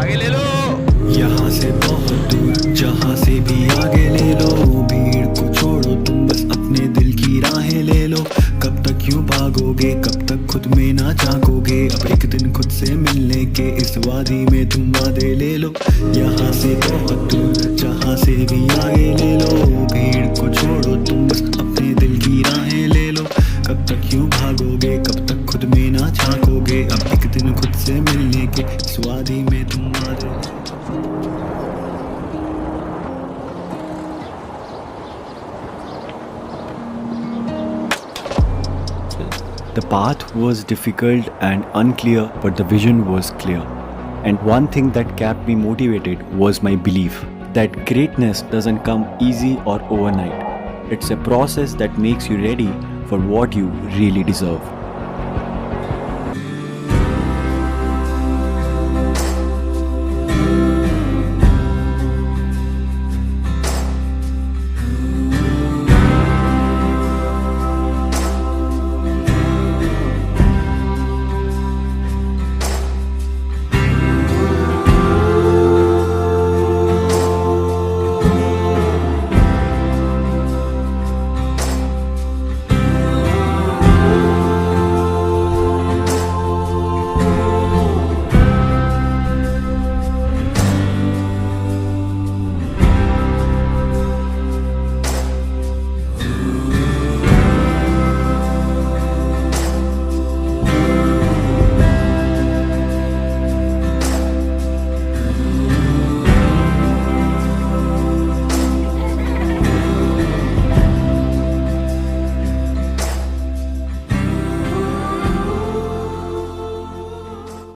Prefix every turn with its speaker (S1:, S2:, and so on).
S1: आगे ले लो।
S2: यहाँ से बहुत दूर जहाँ से भी आगे ले लो, भीड़ को छोड़ो तुम बस अपने दिल की राहें ले लो। कब तक यूं भागोगे, कब तक खुद में ना झांकोगे, अब एक दिन खुद से मिलने के इस वादी में तुम वादे ले लो। यहाँ से बहुत दूर जहाँ से भी आगे ले लो, भीड़ को छोड़ो तुम बस अपने दिल की राहें ले लो। कब तक यूं भागोगे, कब तक खुद में ना झांकोगे, अब एक दिन खुद से मिलने के इस वादी में तुम वादे। The path was difficult and unclear, but the vision was clear. And one thing that kept me motivated was my belief that greatness doesn't come easy or overnight. It's a process that makes you ready for what you really deserve.